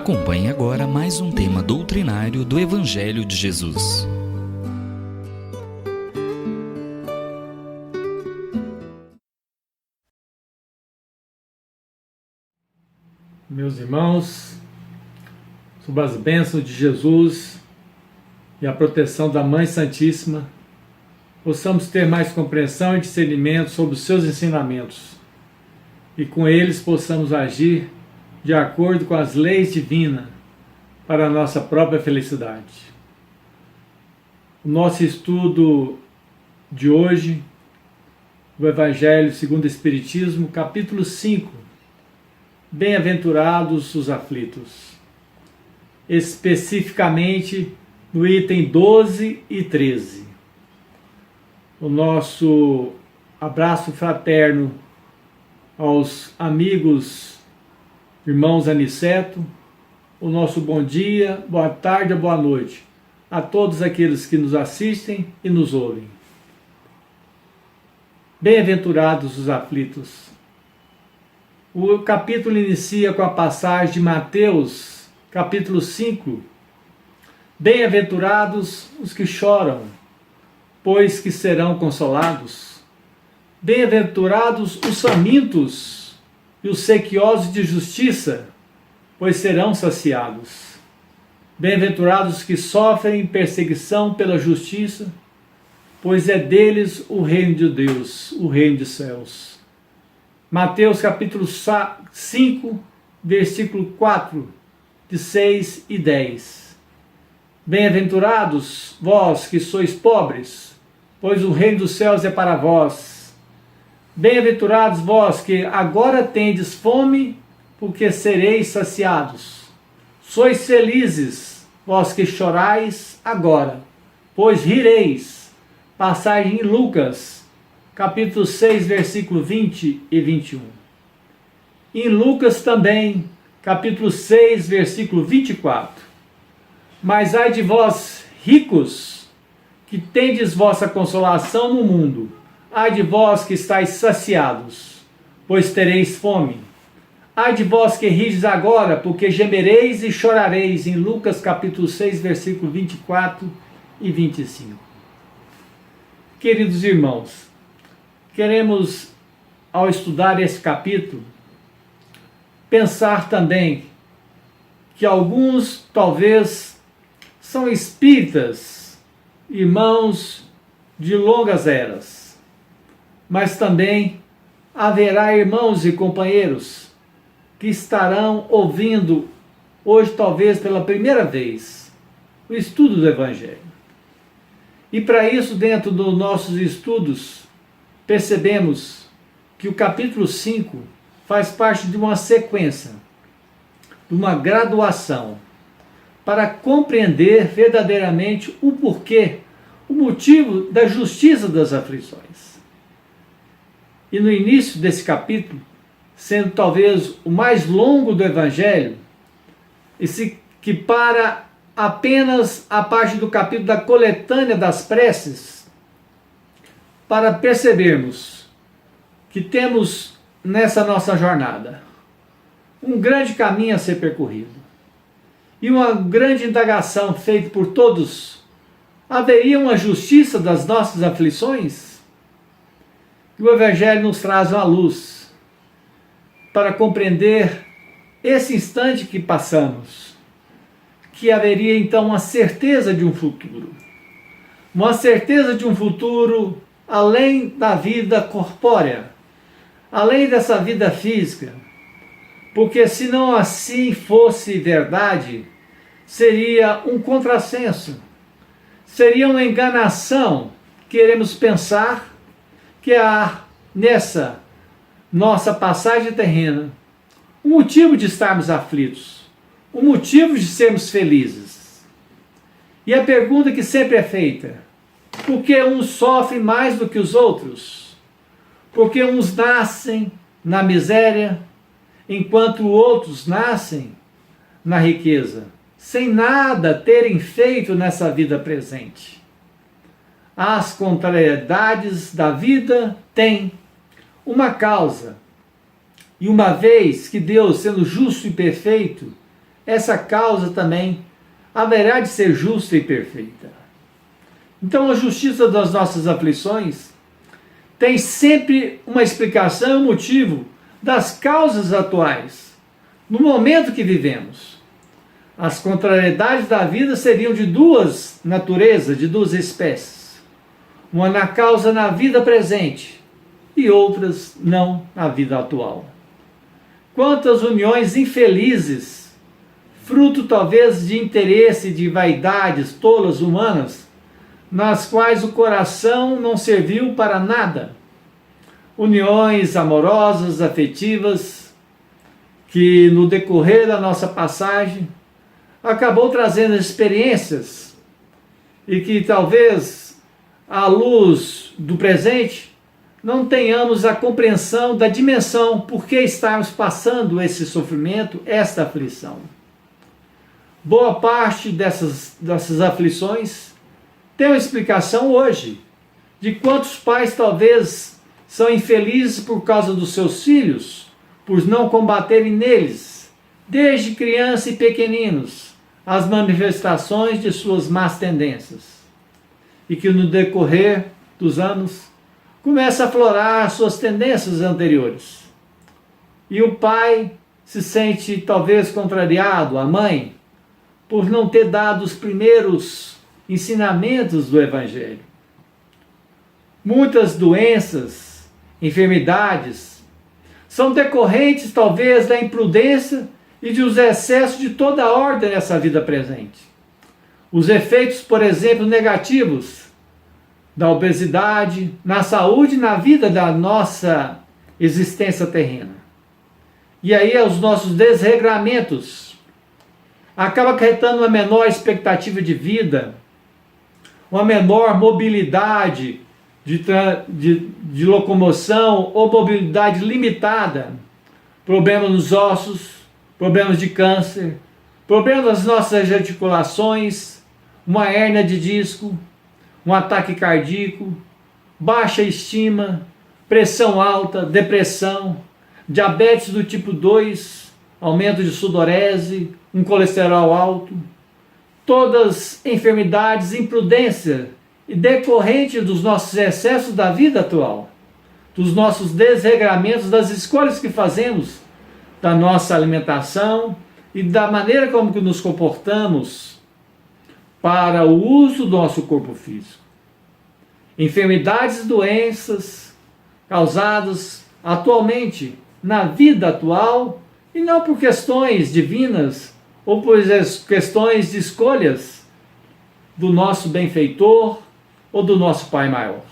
Acompanhe agora mais um tema doutrinário do Evangelho de Jesus. Meus irmãos, sob as bênçãos de Jesus e a proteção da Mãe Santíssima, possamos ter mais compreensão e discernimento sobre os seus ensinamentos e com eles possamos agir de acordo com as leis divinas para a nossa própria felicidade. O nosso estudo de hoje, do Evangelho segundo o Espiritismo, capítulo 5, Bem-aventurados os aflitos, especificamente no item 12 e 13. O nosso abraço fraterno aos amigos irmãos Aniceto, o nosso bom dia, boa tarde ou boa noite a todos aqueles que nos assistem e nos ouvem. Bem-aventurados os aflitos. O capítulo inicia com a passagem de Mateus, capítulo 5. Bem-aventurados os que choram, pois que serão consolados. Bem-aventurados os famintos e os sequiosos de justiça, pois serão saciados. Bem-aventurados os que sofrem perseguição pela justiça, pois é deles o reino de Deus, o reino dos céus. Mateus capítulo 5, versículo 4, de 6 e 10. Bem-aventurados vós que sois pobres, pois o reino dos céus é para vós. Bem-aventurados vós que agora tendes fome, porque sereis saciados. Sois felizes, vós que chorais agora, pois rireis. Passagem em Lucas, capítulo 6, versículo 20 e 21. Em Lucas também, capítulo 6, versículo 24. Mas ai de vós, ricos, que tendes vossa consolação no mundo. Ai de vós que estáis saciados, pois tereis fome. Ai de vós que rides agora, porque gemereis e chorareis. Em Lucas capítulo 6, versículo 24 e 25. Queridos irmãos, queremos, ao estudar esse capítulo, pensar também que alguns, talvez, são espíritas, irmãos de longas eras. Mas também haverá irmãos e companheiros que estarão ouvindo, hoje talvez pela primeira vez, o estudo do Evangelho. E para isso, dentro dos nossos estudos, percebemos que o capítulo 5 faz parte de uma sequência, de uma graduação, para compreender verdadeiramente o porquê, o motivo da justiça das aflições. E no início desse capítulo, sendo talvez o mais longo do Evangelho, esse que para apenas a parte do capítulo da coletânea das preces, para percebermos que temos nessa nossa jornada um grande caminho a ser percorrido e uma grande indagação feita por todos. Haveria uma justiça das nossas aflições? E o Evangelho nos traz uma luz para compreender esse instante que passamos, que haveria então uma certeza de um futuro. Uma certeza de um futuro além da vida corpórea, além dessa vida física. Porque se não assim fosse verdade, seria um contrassenso, seria uma enganação. Queremos pensar que há nessa nossa passagem terrena um motivo de estarmos aflitos, um motivo de sermos felizes. E a pergunta que sempre é feita: por que uns sofrem mais do que os outros? Porque uns nascem na miséria, enquanto outros nascem na riqueza, sem nada terem feito nessa vida presente. As contrariedades da vida têm uma causa. E uma vez que Deus, sendo justo e perfeito, essa causa também haverá de ser justa e perfeita. Então a justiça das nossas aflições tem sempre uma explicação e um motivo das causas atuais, no momento que vivemos. As contrariedades da vida seriam de duas naturezas, de duas espécies. Uma na causa na vida presente e outras não na vida atual. Quantas uniões infelizes, fruto talvez de interesse, de vaidades tolas humanas, nas quais o coração não serviu para nada. Uniões amorosas, afetivas, que no decorrer da nossa passagem acabou trazendo experiências e que talvez, à luz do presente, não tenhamos a compreensão da dimensão por que estamos passando esse sofrimento, esta aflição. Boa parte dessas aflições tem uma explicação hoje, de quantos pais talvez são infelizes por causa dos seus filhos, por não combaterem neles, desde criança e pequeninos, as manifestações de suas más tendências. E que no decorrer dos anos, começa a aflorar suas tendências anteriores. E o pai se sente talvez contrariado, a mãe, por não ter dado os primeiros ensinamentos do Evangelho. Muitas doenças, enfermidades, são decorrentes talvez da imprudência e dos excessos de toda a ordem nessa vida presente. Os efeitos, por exemplo, negativos da obesidade, na saúde e na vida da nossa existência terrena. E aí os nossos desregramentos acabam acarretando uma menor expectativa de vida, uma menor mobilidade de locomoção ou mobilidade limitada, problemas nos ossos, problemas de câncer, problemas nas nossas articulações, uma hérnia de disco, um ataque cardíaco, baixa estima, pressão alta, depressão, diabetes do tipo 2, aumento de sudorese, um colesterol alto, todas enfermidades, imprudência e decorrente dos nossos excessos da vida atual, dos nossos desregramentos, das escolhas que fazemos, da nossa alimentação e da maneira como que nos comportamos para o uso do nosso corpo físico. Enfermidades e doenças causadas atualmente na vida atual e não por questões divinas ou por questões de escolhas do nosso benfeitor ou do nosso Pai Maior.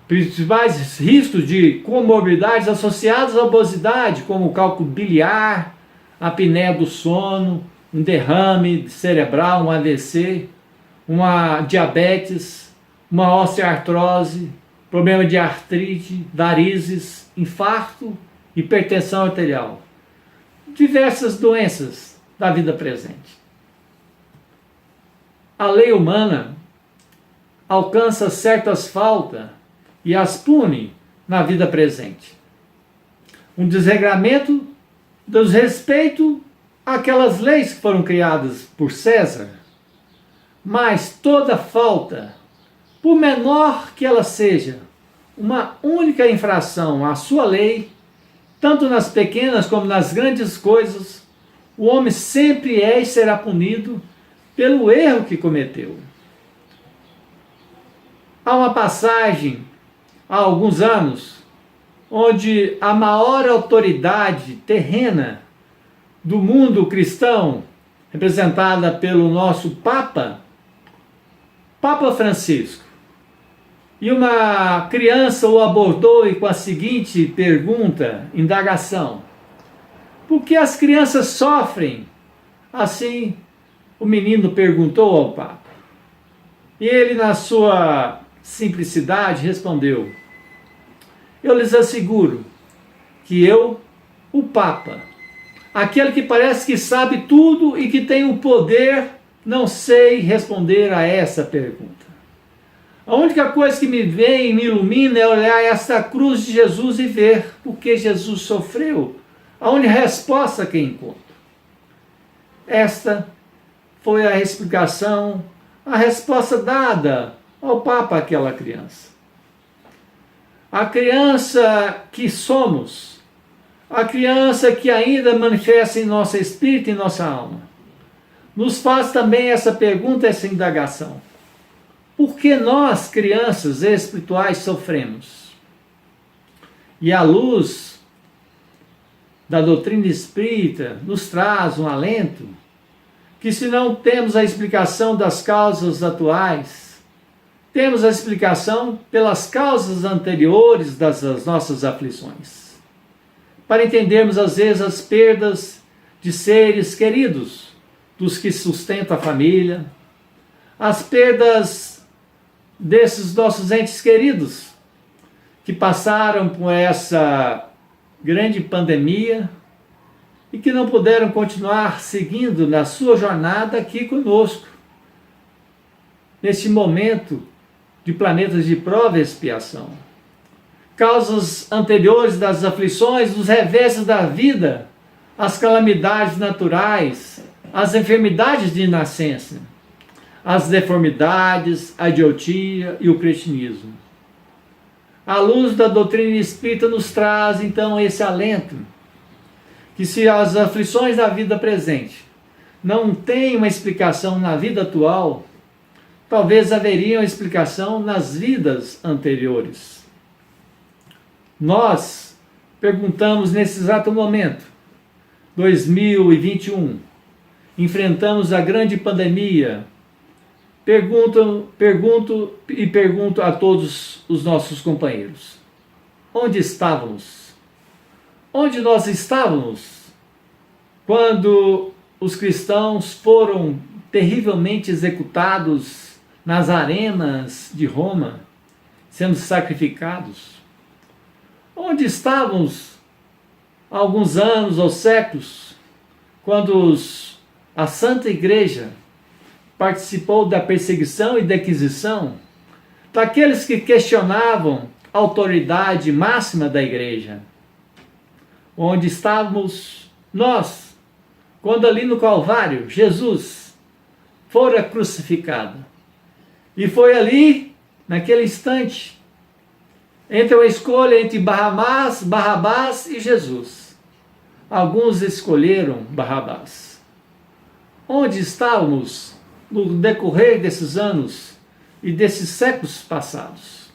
Principais riscos de comorbidades associados à obesidade, como o cálculo biliar, a apneia do sono, um derrame cerebral, um AVC, uma diabetes, uma osteoartrose, problema de artrite, varizes, infarto, hipertensão arterial. Diversas doenças da vida presente. A lei humana alcança certas faltas e as pune na vida presente. Um desregramento do respeito àquelas leis que foram criadas por César, mas toda falta, por menor que ela seja, uma única infração à sua lei, tanto nas pequenas como nas grandes coisas, o homem sempre é e será punido pelo erro que cometeu. Há uma passagem, há alguns anos, onde a maior autoridade terrena do mundo cristão, representada pelo nosso Papa Francisco, e uma criança o abordou e com a seguinte pergunta, indagação: por que as crianças sofrem? Assim, o menino perguntou ao Papa. E ele, na sua simplicidade, respondeu: eu lhes asseguro que eu, o Papa, aquele que parece que sabe tudo e que tem o poder, não sei responder a essa pergunta. A única coisa que me vem e me ilumina é olhar essa cruz de Jesus e ver o que Jesus sofreu. A única resposta que encontro. Esta foi a explicação, a resposta dada ao Papa àquela criança. A criança que somos, a criança que ainda manifesta em nosso espírito e nossa alma, nos faz também essa pergunta, essa indagação. Por que nós, crianças espirituais, sofremos? E à luz da doutrina espírita nos traz um alento que, se não temos a explicação das causas atuais, temos a explicação pelas causas anteriores das nossas aflições. Para entendermos, às vezes, as perdas de seres queridos, dos que sustentam a família, as perdas desses nossos entes queridos, que passaram por essa grande pandemia e que não puderam continuar seguindo na sua jornada aqui conosco, neste momento de planetas de prova e expiação. Causas anteriores das aflições, dos reveses da vida, as calamidades naturais, as enfermidades de nascença, as deformidades, a idiotia e o cretinismo. A luz da doutrina espírita nos traz, então, esse alento, que se as aflições da vida presente não têm uma explicação na vida atual, talvez haveria uma explicação nas vidas anteriores. Nós perguntamos nesse exato momento, 2021, enfrentamos a grande pandemia. Pergunto a todos os nossos companheiros: onde estávamos? Onde nós estávamos quando os cristãos foram terrivelmente executados nas arenas de Roma, sendo sacrificados? Onde estávamos há alguns anos ou séculos, quando a Santa Igreja participou da perseguição e da aquisição daqueles que questionavam a autoridade máxima da Igreja? Onde estávamos nós, quando ali no Calvário, Jesus fora crucificado? E foi ali, naquele instante, entre a escolha entre Barrabás e Jesus. Alguns escolheram Barrabás. Onde estávamos no decorrer desses anos e desses séculos passados?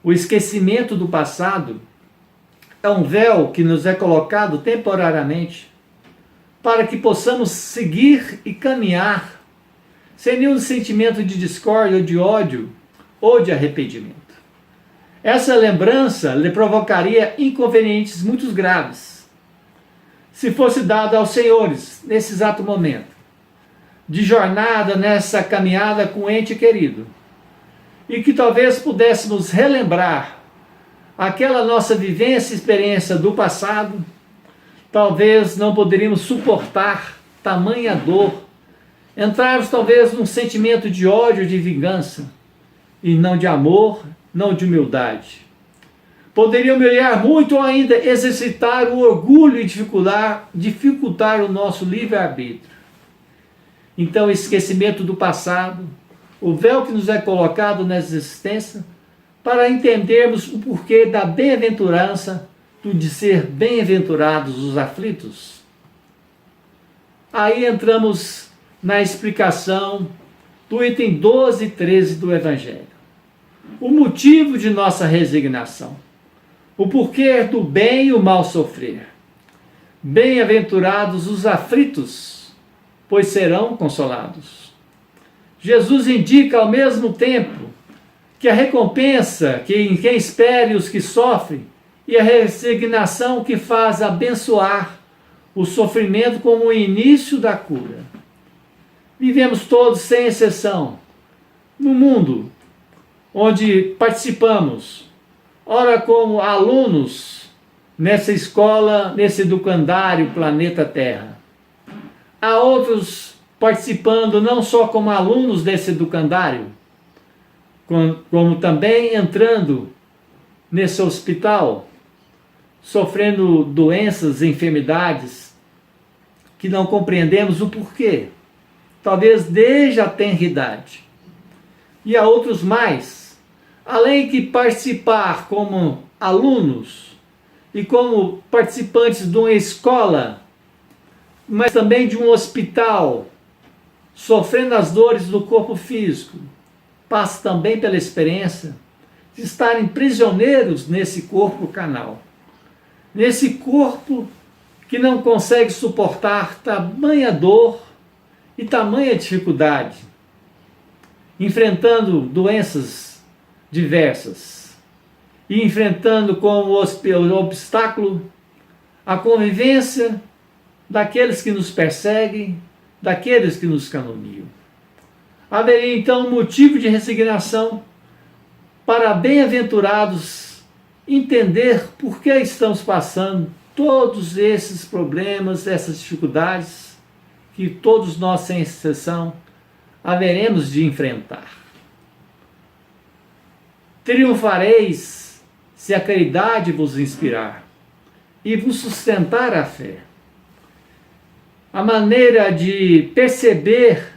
O esquecimento do passado é um véu que nos é colocado temporariamente para que possamos seguir e caminhar sem nenhum sentimento de discórdia, de ódio ou de arrependimento. Essa lembrança lhe provocaria inconvenientes muito graves se fosse dada aos senhores, nesse exato momento, de jornada nessa caminhada com o ente querido, e que talvez pudéssemos relembrar aquela nossa vivência e experiência do passado. Talvez não poderíamos suportar tamanha dor, entrarmos talvez num sentimento de ódio, de vingança, e não de amor, não de humildade. Poderiam melhorar muito ou ainda exercitar o orgulho e dificultar o nosso livre-arbítrio. Então, o esquecimento do passado, o véu que nos é colocado nessa existência, para entendermos o porquê da bem-aventurança, de ser bem-aventurados os aflitos. Aí entramos na explicação do item 12 e 13 do Evangelho. O motivo de nossa resignação. O porquê do bem e o mal sofrer. Bem-aventurados os aflitos, pois serão consolados. Jesus indica ao mesmo tempo que a recompensa que em quem espere os que sofrem e a resignação que faz abençoar o sofrimento como o início da cura. Vivemos todos, sem exceção, no mundo onde participamos, ora como alunos nessa escola, nesse educandário Planeta Terra. Há outros participando não só como alunos desse educandário, como também entrando nesse hospital, sofrendo doenças e enfermidades que não compreendemos o porquê, talvez desde a tenridade. E há outros mais, além de participar como alunos e como participantes de uma escola, mas também de um hospital, sofrendo as dores do corpo físico, passa também pela experiência de estarem prisioneiros nesse corpo carnal, nesse corpo que não consegue suportar tamanha dor e tamanha dificuldade, enfrentando doenças diversas e enfrentando como obstáculo a convivência daqueles que nos perseguem, daqueles que nos caluniam. Haveria então um motivo de resignação para bem-aventurados entender por que estamos passando todos esses problemas, essas dificuldades que todos nós, sem exceção, haveremos de enfrentar. Triunfareis se a caridade vos inspirar e vos sustentar a fé. A maneira de perceber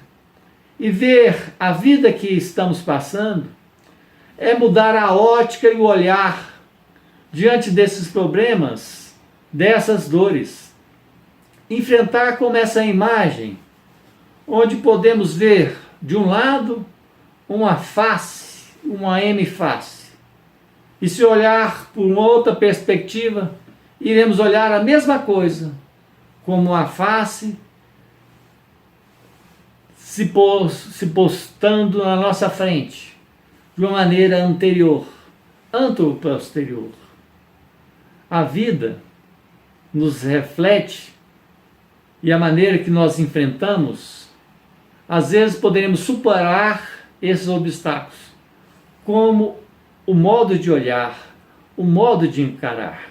e ver a vida que estamos passando é mudar a ótica e o olhar diante desses problemas, dessas dores. Enfrentar como essa imagem, onde podemos ver, de um lado, uma face, uma M-face. E se olhar por uma outra perspectiva, iremos olhar a mesma coisa, como a face se postando na nossa frente, de uma maneira anterior, anteposterior. A vida nos reflete e a maneira que nós enfrentamos, às vezes poderemos superar esses obstáculos, como o modo de olhar, o modo de encarar.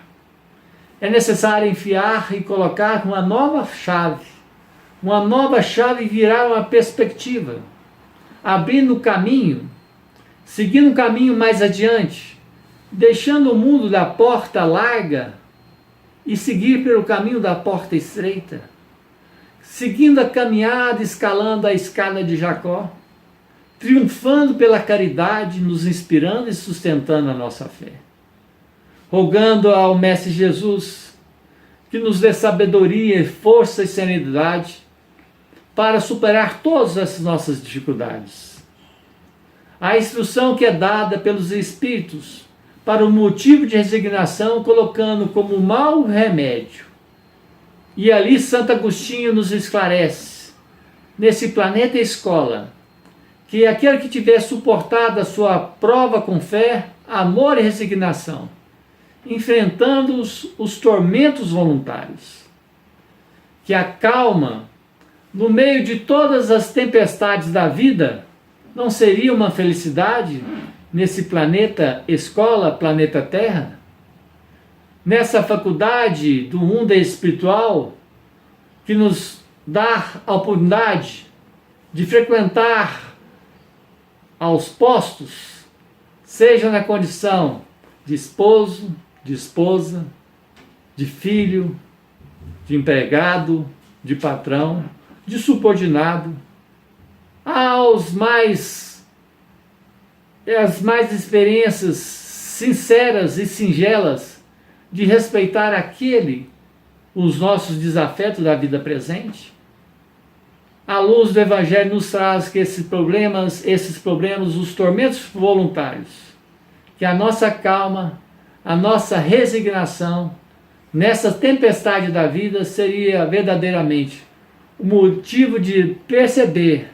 É necessário enfiar e colocar uma nova chave virar uma perspectiva, abrindo o caminho, seguindo um caminho mais adiante, deixando o mundo da porta larga e seguir pelo caminho da porta estreita, seguindo a caminhada, escalando a escada de Jacó, triunfando pela caridade, nos inspirando e sustentando a nossa fé. Rogando ao Mestre Jesus que nos dê sabedoria, força e serenidade para superar todas essas nossas dificuldades. A instrução que é dada pelos Espíritos para o motivo de resignação, colocando como mau remédio. E ali Santo Agostinho nos esclarece, nesse planeta escola, que aquele que tiver suportado a sua prova com fé, amor e resignação, enfrentando os tormentos voluntários, que a calma no meio de todas as tempestades da vida não seria uma felicidade nesse planeta escola, planeta Terra? Nessa faculdade do mundo espiritual que nos dá a oportunidade de frequentar aos postos, seja na condição de esposo, de esposa, de filho, de empregado, de patrão, de subordinado, as mais experiências sinceras e singelas de respeitar os nossos desafetos da vida presente. A luz do Evangelho nos traz que esses problemas, os tormentos voluntários, que a nossa calma, a nossa resignação nessa tempestade da vida seria verdadeiramente o motivo de perceber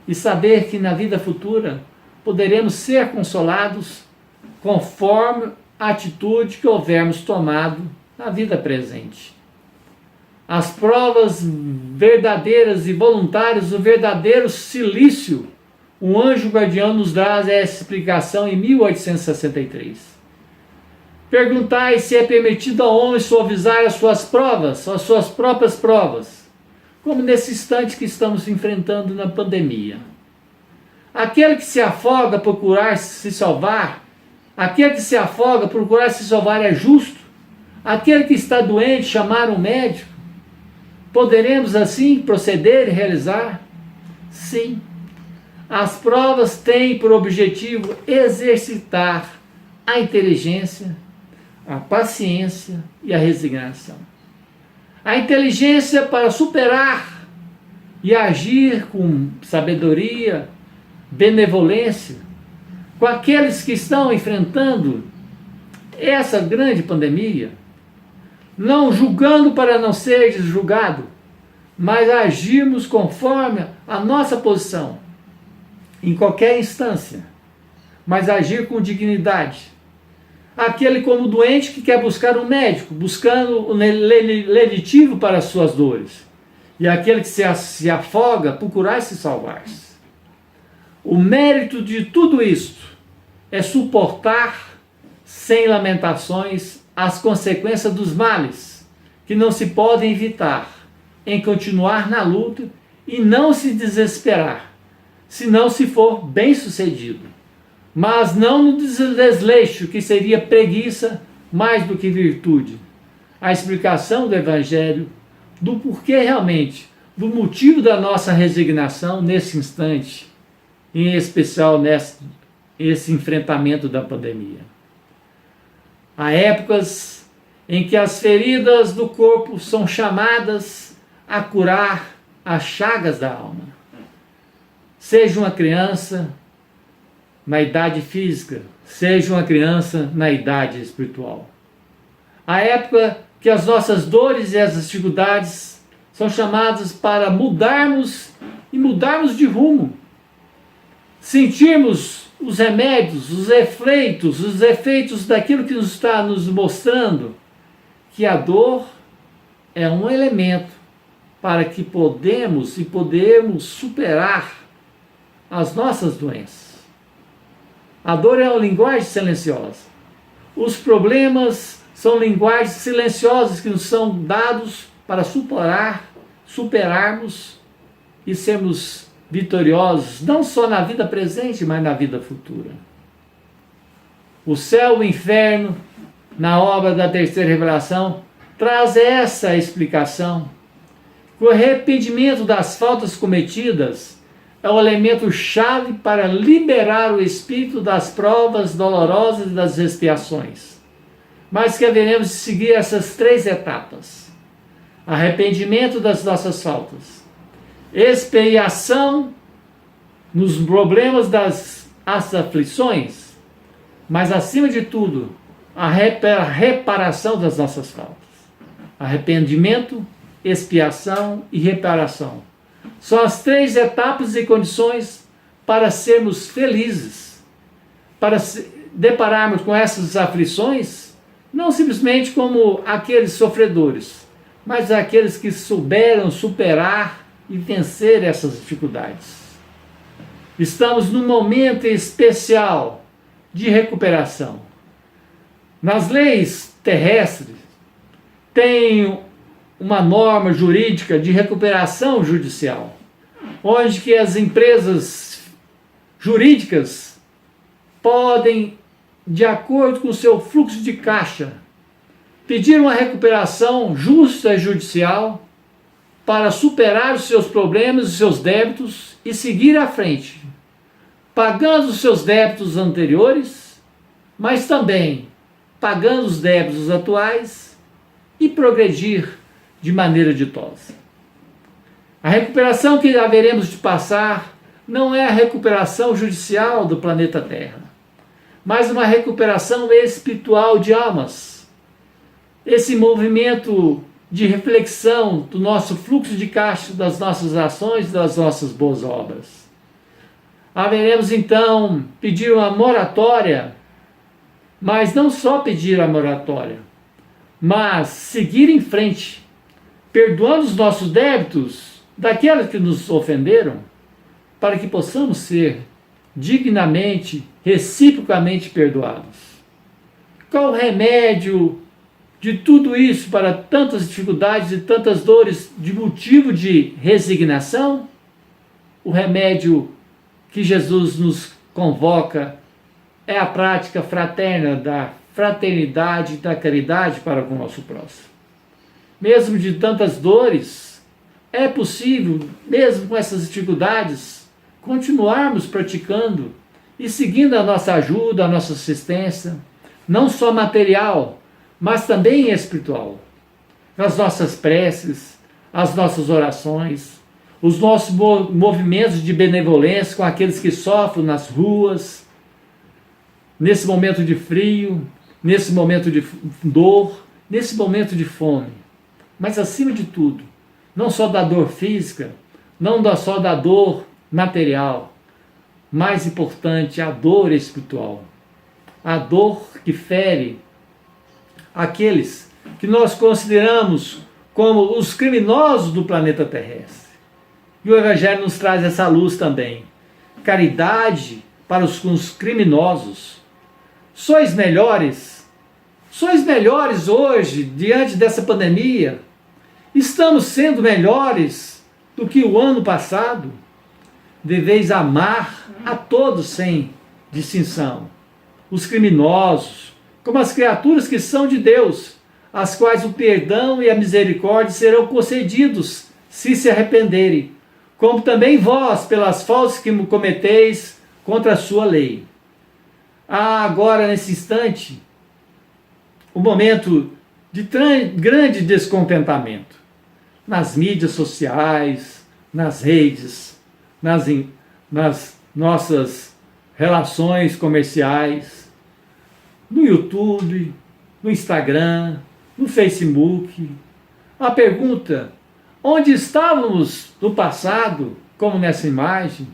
e saber que na vida futura poderemos ser consolados conforme a atitude que houvermos tomado na vida presente. As provas verdadeiras e voluntárias, o verdadeiro cilício, o anjo guardião nos dá essa explicação em 1863. Perguntai se é permitido ao homem suavizar as suas provas, as suas próprias provas, como nesse instante que estamos enfrentando na pandemia. Aquele que se afoga por procurar se salvar, aquele que se afoga por procurar se salvar é justo. Aquele que está doente chamar um médico, Poderemos assim proceder e realizar? Sim. As provas têm por objetivo exercitar a inteligência, a paciência e a resignação. A inteligência para superar e agir com sabedoria, benevolência, com aqueles que estão enfrentando essa grande pandemia, não julgando para não ser julgado, mas agirmos conforme a nossa posição, em qualquer instância, mas agir com dignidade. Aquele como doente que quer buscar um médico, buscando o lenitivo para as suas dores, e aquele que se afoga por curar e se salvar. O mérito de tudo isto é suportar sem lamentações as consequências dos males, que não se podem evitar, em continuar na luta e não se desesperar, se não se for bem sucedido, mas não no desleixo, que seria preguiça mais do que virtude. A explicação do Evangelho, do porquê realmente, do motivo da nossa resignação nesse instante, em especial nesse enfrentamento da pandemia. Há épocas em que as feridas do corpo são chamadas a curar as chagas da alma. Seja uma criança na idade física, seja uma criança na idade espiritual. A época que as nossas dores e as dificuldades são chamadas para mudarmos e mudarmos de rumo. Sentirmos os remédios, os efeitos daquilo que nos está nos mostrando que a dor é um elemento para que podemos superar as nossas doenças. A dor é uma linguagem silenciosa. Os problemas são linguagens silenciosas que nos são dados para superarmos e sermos vitoriosos, não só na vida presente, mas na vida futura. O céu e o inferno, na obra da terceira revelação, traz essa explicação. O arrependimento das faltas cometidas é o elemento chave para liberar o espírito das provas dolorosas e das expiações. Mas que haveremos de seguir essas 3 etapas: arrependimento das nossas faltas, expiação nos problemas das aflições, mas acima de tudo, a reparação das nossas faltas. Arrependimento, expiação e reparação. São as 3 etapas e condições para sermos felizes, para depararmos com essas aflições, não simplesmente como aqueles sofredores, mas aqueles que souberam superar e vencer essas dificuldades. Estamos num momento especial de recuperação. Nas leis terrestres, tem uma norma jurídica de recuperação judicial, onde que as empresas jurídicas podem, de acordo com o seu fluxo de caixa, pedir uma recuperação justa e judicial para superar os seus problemas, os seus débitos e seguir à frente, pagando os seus débitos anteriores, mas também pagando os débitos atuais e progredir de maneira ditosa. A recuperação que haveremos de passar não é a recuperação judicial do planeta Terra, mas uma recuperação espiritual de almas. Esse movimento de reflexão do nosso fluxo de caixa, das nossas ações, das nossas boas obras. Haveremos então pedir uma moratória, mas não só pedir a moratória, mas seguir em frente, perdoando os nossos débitos daqueles que nos ofenderam, para que possamos ser dignamente, reciprocamente perdoados. Qual o remédio de tudo isso para tantas dificuldades e tantas dores de motivo de resignação? O remédio que Jesus nos convoca é a prática fraterna da fraternidade e da caridade para com o nosso próximo. Mesmo de tantas dores, é possível, mesmo com essas dificuldades, continuarmos praticando e seguindo a nossa ajuda, a nossa assistência, não só material, mas também espiritual. As nossas preces, as nossas orações, os nossos movimentos de benevolência com aqueles que sofrem nas ruas, nesse momento de frio, nesse momento de dor, nesse momento de fome. Mas acima de tudo, não só da dor física, não só da dor material, mais importante, a dor espiritual. A dor que fere aqueles que nós consideramos como os criminosos do planeta terrestre. E o Evangelho nos traz essa luz também. Caridade para os criminosos. Sois melhores hoje, diante dessa pandemia. Estamos sendo melhores do que o ano passado. Deveis amar a todos sem distinção. Os criminosos, como as criaturas que são de Deus, as quais o perdão e a misericórdia serão concedidos se se arrependerem, como também vós, pelas faltas que cometeis contra a sua lei. Há agora, nesse instante, um momento de grande descontentamento nas mídias sociais, nas redes, nas nossas relações comerciais, no YouTube, no Instagram, no Facebook. A pergunta: onde estávamos no passado, como nessa imagem,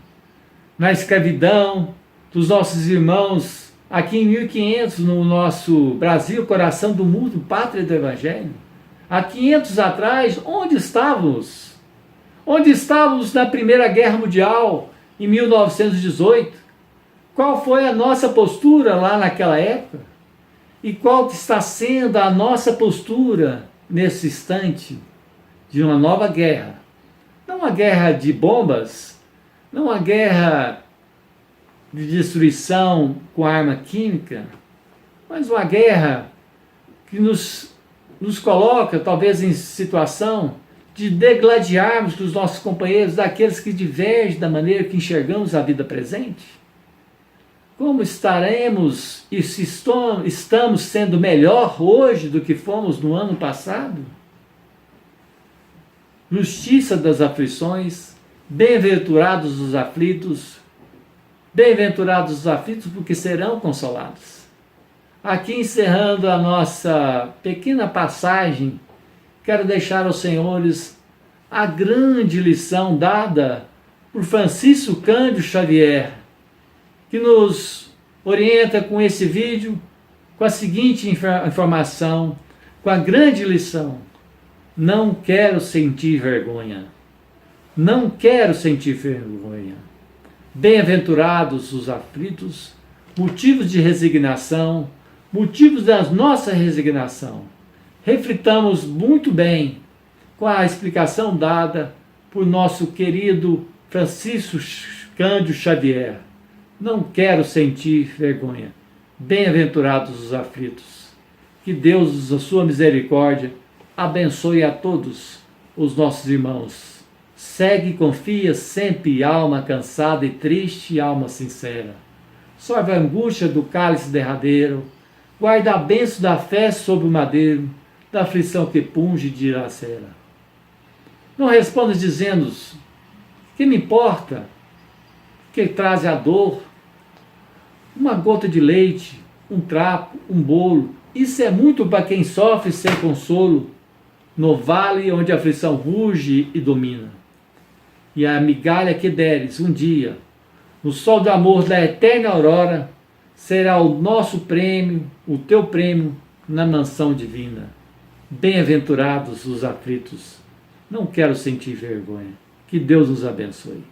na escravidão dos nossos irmãos aqui em 1500, no nosso Brasil, coração do mundo, pátria do Evangelho? Há 500 atrás, onde estávamos? Onde estávamos na Primeira Guerra Mundial, em 1918? Qual foi a nossa postura lá naquela época? E qual está sendo a nossa postura nesse instante de uma nova guerra? Não uma guerra de bombas, não uma guerra de destruição com arma química, mas uma guerra que nos coloca talvez em situação de degladiarmos dos nossos companheiros, daqueles que divergem da maneira que enxergamos a vida presente. Como estaremos e se estamos sendo melhor hoje do que fomos no ano passado? Justiça das aflições, bem-aventurados os aflitos porque serão consolados. Aqui encerrando a nossa pequena passagem, quero deixar aos senhores a grande lição dada por Francisco Cândido Xavier, que nos orienta com esse vídeo, com a seguinte informação, com a grande lição: não quero sentir vergonha. Não quero sentir vergonha. Bem-aventurados os aflitos, motivos de resignação, motivos da nossa resignação. Reflitamos muito bem com a explicação dada por nosso querido Francisco Cândido Xavier. Não quero sentir vergonha. Bem-aventurados os aflitos. Que Deus, a sua misericórdia, abençoe a todos os nossos irmãos. Segue e confia sempre, alma cansada e triste, alma sincera. Sorve a angústia do cálice derradeiro, guarda a bênção da fé sobre o madeiro, da aflição que punge e dilacera. Não respondas dizendo: que me importa? Que traz a dor? Uma gota de leite, um trapo, um bolo, isso é muito para quem sofre sem consolo, no vale onde a aflição ruge e domina. E a migalha que deres um dia, no sol do amor da eterna aurora, será o nosso prêmio, o teu prêmio na mansão divina. Bem-aventurados os aflitos. Não quero sentir vergonha. Que Deus nos abençoe.